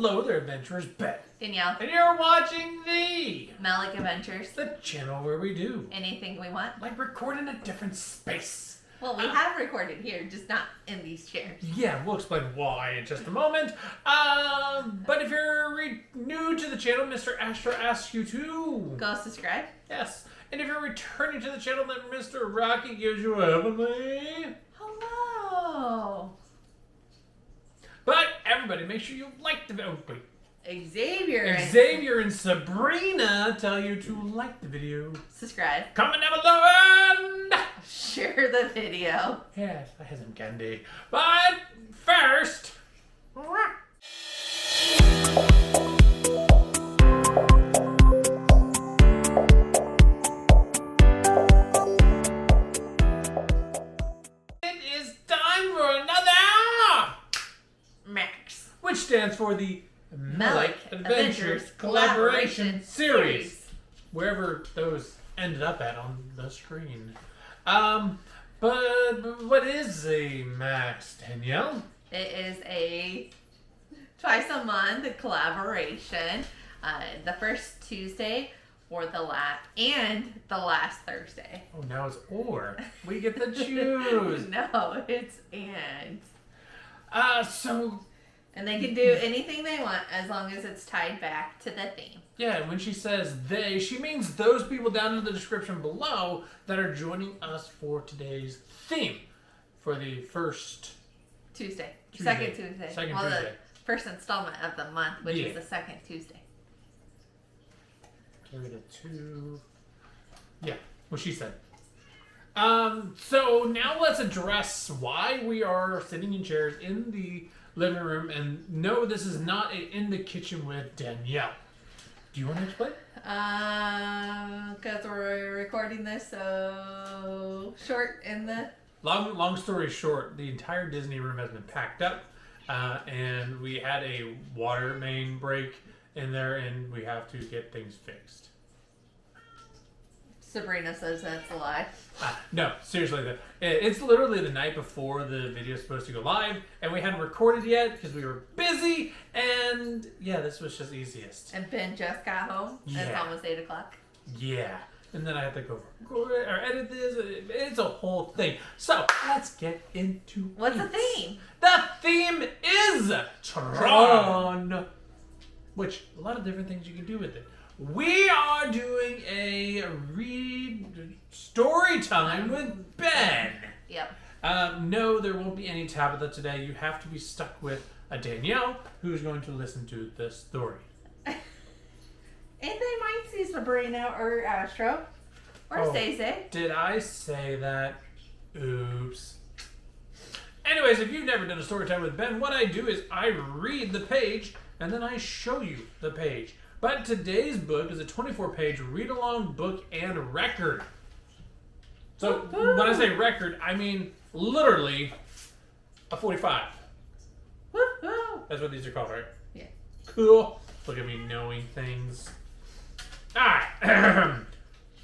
Hello there, adventurers. Ben. Danielle. And you're watching the Melick Adventures. The channel where we do anything we want. like record in a different space. Well, we have recorded here, just not in these chairs. Yeah, we'll explain why in just a moment. But if you're new to the channel, Mr. Astro asks you to Go subscribe. Yes. And if you're returning to the channel, then Mr. Rocky gives you a heavenly. Hello. But everybody, make sure you like the video. Xavier and Sabrina tell you to like the video. Subscribe. Comment down below and Share the video. yes, I had some candy. But first, it is time for another Max. which stands for the Melick Adventures Collaboration Series. Wherever those ended up at on the screen. But what is a Max, Danielle? It is a twice a month collaboration. The first Tuesday or the last Thursday. Oh, now it's or. We get to choose. No, it's and. And they can do anything they want as long as it's tied back to the theme. Yeah, when she says they, she means those people down in the description below that are joining us for today's theme for the first Tuesday. Tuesday. Second Tuesday. Second well, Tuesday. the first installment of the month, which Yeah. is the second Tuesday. Carry the two. Yeah, what she said. So now let's address why we are sitting in chairs in the living room, and no, this is not in the kitchen with Danielle. Do you want to explain? Because we're recording this so short in the... Long story short, the entire Disney room has been packed up, and we had a water main break in there, and we have to get things fixed. Sabrina says that's a lie. No, seriously, it's literally the night before the video is supposed to go live, and we hadn't recorded yet because we were busy, and yeah, this was just easiest. And Ben just got home. Yeah. It's almost 8 o'clock. Yeah, and then I have to go record or edit this. It's a whole thing. So let's get into What's the it. theme? The theme is Tron, which a lot of different things you can do with it. We are doing a story time with Ben. Yep. No, there won't be any Tabitha today. You have to be stuck with a Danielle who's going to listen to this story. And they might see Sabrina or Astro or Stacey. Did I say that? Oops. Anyways, if you've never done a story time with Ben, what I do is I read the page and then I show you the page. But today's book is a 24-page read-along book and record. So when I say record, I mean literally a 45. Woo-hoo. That's what these are called, right? Yeah. Cool. Look at me knowing things. Alright.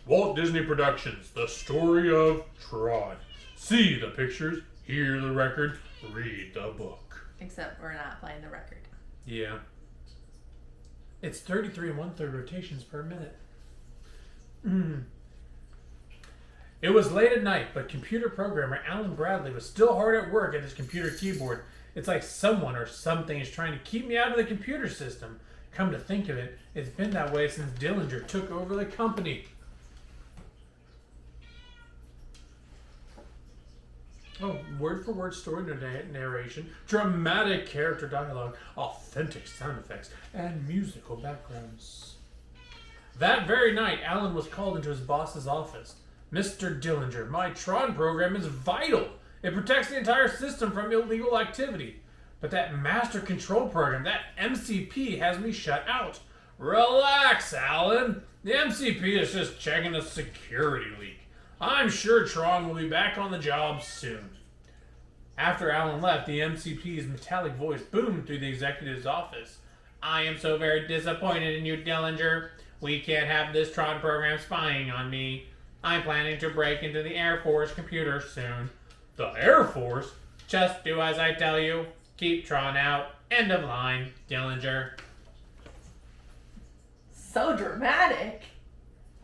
Walt Disney Productions, The Story of Tron. See the pictures, hear the record, read the book. Except we're not playing the record. Yeah. It's 33 1/3 rotations per minute. It was late at night, but computer programmer Alan Bradley was still hard at work at his computer keyboard. It's like someone or something is trying to keep me out of the computer system. Come to think of it, it's been that way since Dillinger took over the company. Oh, word-for-word story narration, dramatic character dialogue, authentic sound effects, and musical backgrounds. That very night, Alan was called into his boss's office. Mr. Dillinger, my Tron program is vital. It protects the entire system from illegal activity. But that master control program, that MCP, has me shut out. Relax, Alan. The MCP is just checking a security leak. I'm sure Tron will be back on the job soon. After Alan left, the MCP's metallic voice boomed through the executive's office. I am so very disappointed in you, Dillinger. We can't have this Tron program spying on me. I'm planning to break into the Air Force computer soon. The Air Force? Just do as I tell you. Keep Tron out. End of line, Dillinger. So dramatic.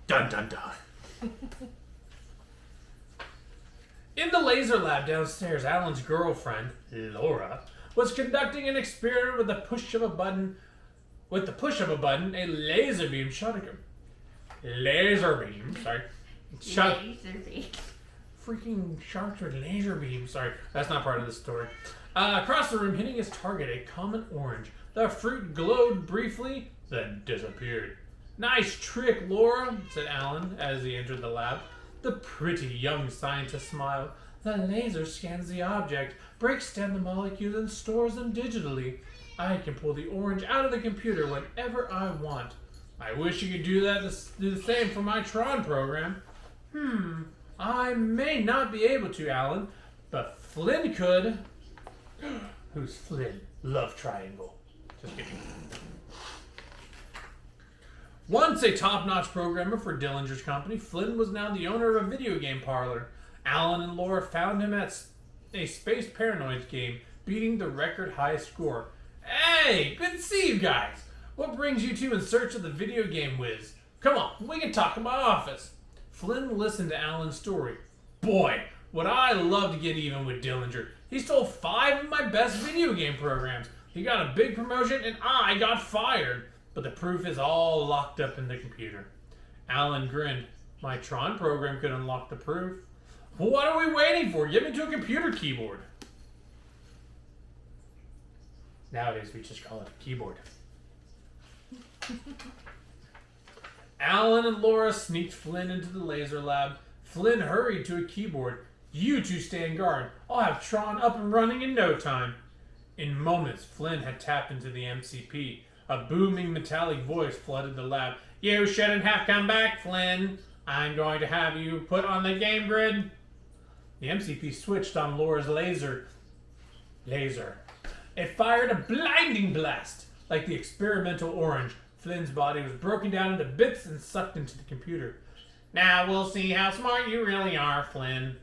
Dun dun dun. In the laser lab downstairs, Alan's girlfriend, Laura, was conducting an experiment with the push of a button. With the push of a button, a laser beam shot at her. Laser beam, sorry. Laser beam. Freaking sharks with laser beams. Sorry, that's not part of the story. Across the room, hitting his target, a common orange. The fruit glowed briefly, then disappeared. Nice trick, Laura, said Alan as he entered the lab. The pretty young scientist smiled. The laser scans the object, breaks down the molecules, and stores them digitally. I can pull the orange out of the computer whenever I want. I wish you could do the same for my Tron program. I may not be able to, Alan, but Flynn could. Who's Flynn? Love triangle. Just kidding. Once a top-notch programmer for Dillinger's company, Flynn was now the owner of a video game parlor. Alan and Laura found him at a Space Paranoids game, beating the record high score. Hey, good to see you guys. What brings you two in search of the video game whiz? Come on, we can talk in my office. Flynn listened to Alan's story. Boy, would I love to get even with Dillinger. He stole 5 of my best video game programs. He got a big promotion and I got fired. But the proof is all locked up in the computer. Alan grinned. My Tron program could unlock the proof. Well, what are we waiting for? Get me to a computer keyboard. Nowadays, we just call it a keyboard. Alan and Laura sneaked Flynn into the laser lab. Flynn hurried to a keyboard. You two stand guard. I'll have Tron up and running in no time. In moments, Flynn had tapped into the MCP. A booming metallic voice flooded the lab. You shouldn't have come back, Flynn. I'm going to have you put on the game grid. The MCP switched on Laura's laser. It fired a blinding blast. Like the experimental orange, Flynn's body was broken down into bits and sucked into the computer. Now we'll see how smart you really are, Flynn.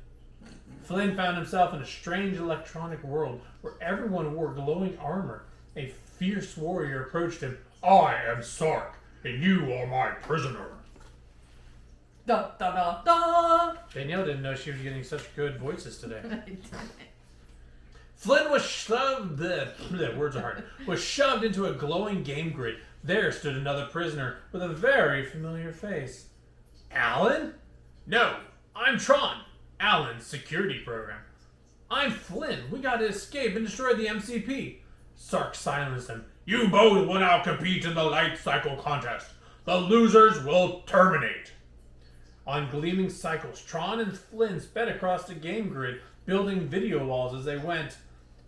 Flynn found himself in a strange electronic world where everyone wore glowing armor. A fierce warrior approached him. I am Sark, and you are my prisoner. Da da da da. Danielle didn't know she was getting such good voices today. Flynn was shoved. Words are hard. Was shoved into a glowing game grid. There stood another prisoner with a very familiar face. Alan? No, I'm Tron. Alan's security program. I'm Flynn. We gotta escape and destroy the MCP. Sark silenced him. You both will now compete in the light cycle contest. The losers will terminate. On gleaming cycles, Tron and Flynn sped across the game grid, building video walls as they went.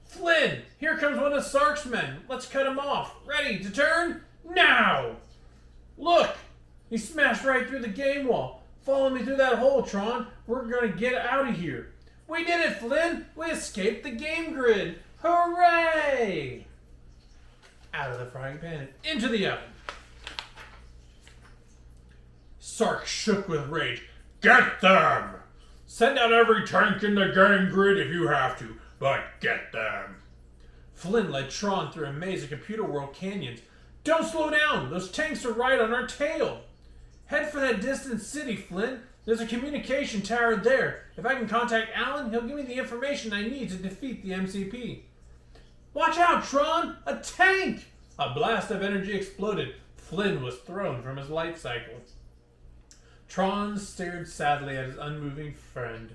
Flynn, here comes one of Sark's men. Let's cut him off. Ready to turn? Now! Look! He smashed right through the game wall. Follow me through that hole, Tron. We're gonna get out of here. We did it, Flynn! We escaped the game grid! Hooray! Out of the frying pan and into the oven. Sark shook with rage. Get them! Send out every tank in the game grid if you have to, but get them. Flynn led Tron through a maze of computer world canyons. Don't slow down! Those tanks are right on our tail! Head for that distant city, Flynn. There's a communication tower there. If I can contact Alan, he'll give me the information I need to defeat the MCP. Watch out, Tron! A tank! A blast of energy exploded. Flynn was thrown from his light cycle. Tron stared sadly at his unmoving friend.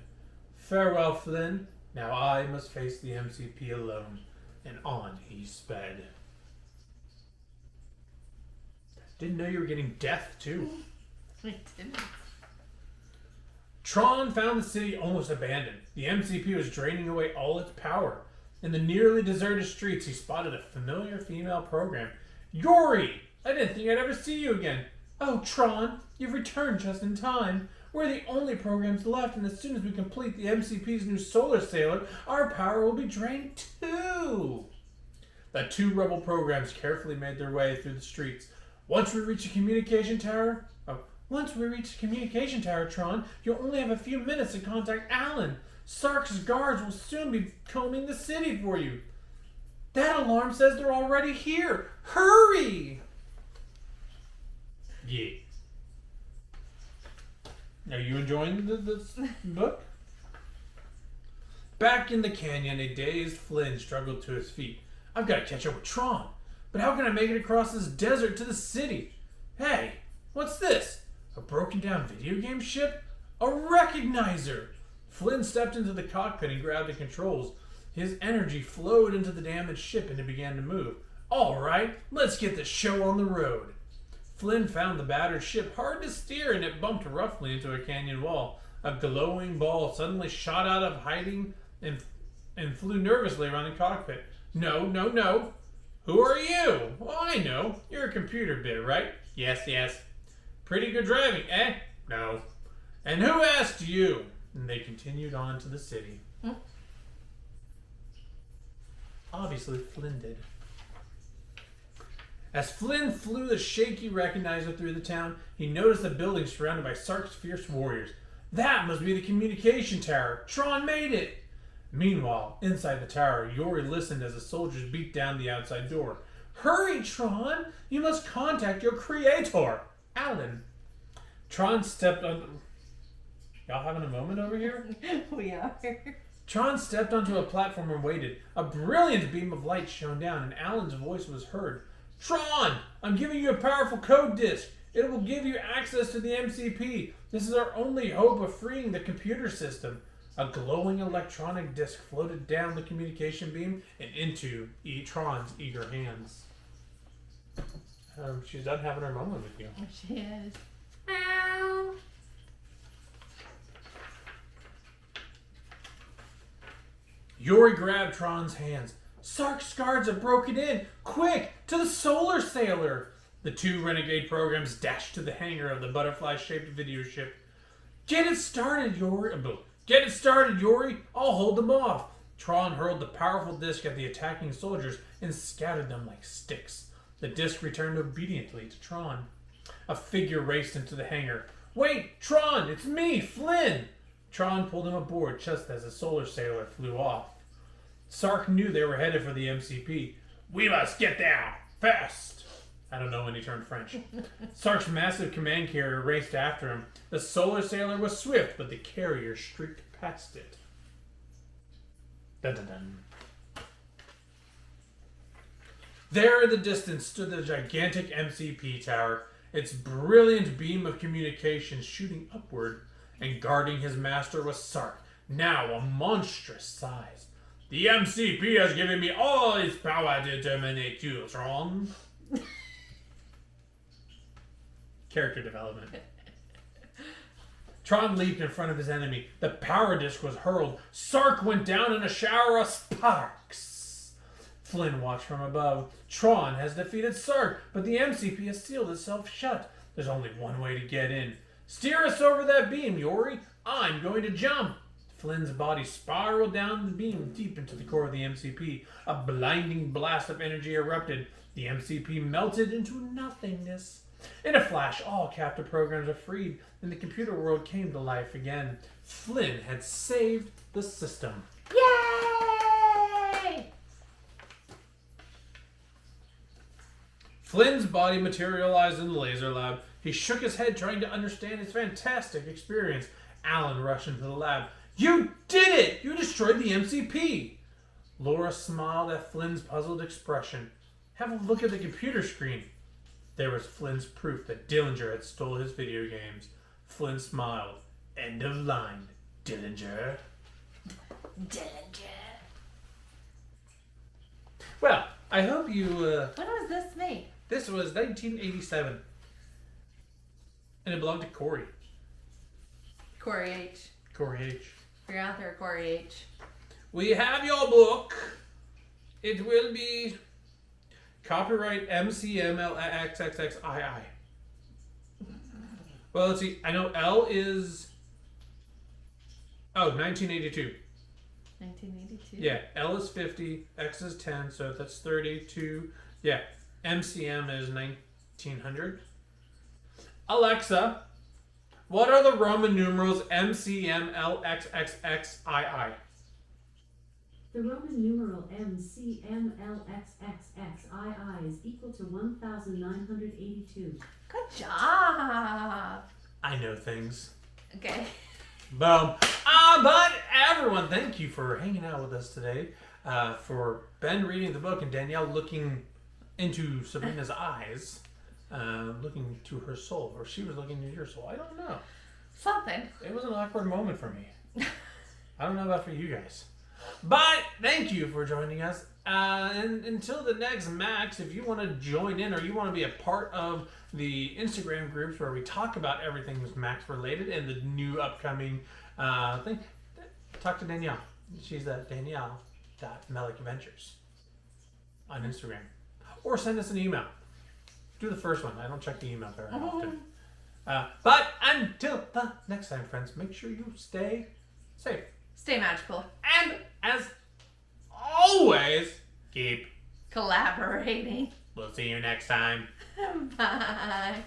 Farewell, Flynn. Now I must face the MCP alone. And on he sped. Didn't know you were getting death, too. I didn't. Tron found the city almost abandoned. The MCP was draining away all its power. In the nearly deserted streets, he spotted a familiar female program. Yori! I didn't think I'd ever see you again. Oh, Tron, you've returned just in time. We're the only programs left, and as soon as we complete the MCP's new solar sailor, our power will be drained too. The 2 rebel programs carefully made their way through the streets. Once we reach the communication tower, Tron, you'll only have a few minutes to contact Alan. Sark's guards will soon be combing the city for you. That alarm says they're already here. Hurry! Yeah. Are you enjoying this book? Back in the canyon, a dazed Flynn struggled to his feet. I've got to catch up with Tron. But how can I make it across this desert to the city? Hey, what's this? A broken down video game ship? A recognizer! Flynn stepped into the cockpit and grabbed the controls. His energy flowed into the damaged ship and it began to move. All right, let's get the show on the road. Flynn found the battered ship hard to steer and it bumped roughly into a canyon wall. A glowing ball suddenly shot out of hiding and flew nervously around the cockpit. No, no, no. Who are you? Well, I know. You're a computer bit, right? Yes, yes. Pretty good driving, eh? No. And who asked you? And they continued on to the city. Obviously, Flynn did. As Flynn flew the shaky recognizer through the town, he noticed a building surrounded by Sark's fierce warriors. That must be the communication tower. Tron made it! Meanwhile, inside the tower, Yori listened as the soldiers beat down the outside door. Hurry, Tron! You must contact your creator, Alan. Tron stepped on... Y'all having a moment over here? We are. Tron stepped onto a platform and waited. A brilliant beam of light shone down, and Alan's voice was heard. Tron! I'm giving you a powerful code disk. It will give you access to the MCP. This is our only hope of freeing the computer system. A glowing electronic disc floated down the communication beam and into Tron's eager hands. She's done having her moment with you. She is. Ow. Yori grabbed Tron's hands. Sark's guards have broken in! Quick! To the Solar Sailor! The two renegade programs dashed to the hangar of the butterfly-shaped video ship. Get it started, Yori! Get it started, Yori! I'll hold them off! Tron hurled the powerful disc at the attacking soldiers and scattered them like sticks. The disc returned obediently to Tron. A figure raced into the hangar. Wait! Tron! It's me, Flynn! Tron pulled him aboard just as the Solar Sailor flew off. Sark knew they were headed for the MCP. We must get there! Fast! I don't know when he turned French. Sark's massive command carrier raced after him. The Solar Sailor was swift, but the carrier streaked past it. Dun dun dun. There in the distance stood the gigantic MCP tower, its brilliant beam of communications shooting upward, and guarding his master was Sark, now a monstrous size. The MCP has given me all its power to terminate you, Tron. Character development. Tron leaped in front of his enemy. The power disc was hurled. Sark went down in a shower of sparks. Flynn watched from above. Tron has defeated Sark, but the MCP has sealed itself shut. There's only one way to get in. Steer us over that beam, Yori. I'm going to jump. Flynn's body spiraled down the beam deep into the core of the MCP. A blinding blast of energy erupted. The MCP melted into nothingness. In a flash, all captive programs were freed, and the computer world came to life again. Flynn had saved the system. Yay! Flynn's body materialized in the laser lab. He shook his head, trying to understand his fantastic experience. Alan rushed into the lab. You did it! You destroyed the MCP! Laura smiled at Flynn's puzzled expression. Have a look at the computer screen. There was Flynn's proof that Dillinger had stole his video games. Flynn smiled. End of line, Dillinger. Dillinger. Well, I hope you... When was this made? This was 1987. And it belonged to Corey. Corey H. Corey H. Your author, Corey H. We have your book. It will be copyright MCMLXXXII. Well, let's see. I know L is... Oh, 1982. 1982? Yeah, L is 50, X is 10, so that's 32. Yeah, MCM is 1900. Alexa, what are the Roman numerals MCMLXXXII? The Roman numeral MCMLXXXII is equal to 1982. Good job. I know things. Okay. Boom. But everyone, thank you for hanging out with us today. For Ben reading the book and Danielle looking into Sabrina's eyes, looking to her soul, or she was looking into your soul. I don't know. Something. It was an awkward moment for me. I don't know about for you guys. But thank you for joining us. And until the next Max, if you want to join in or you want to be a part of the Instagram groups where we talk about everything that's Max related and the new upcoming thing, talk to Danielle. She's at Danielle.Melick Adventures on Instagram. Or send us an email. Do the first one. I don't check the email very often. But until the next time, friends, make sure you stay safe. Stay magical. And as always, keep Collaborating. We'll see you next time. Bye.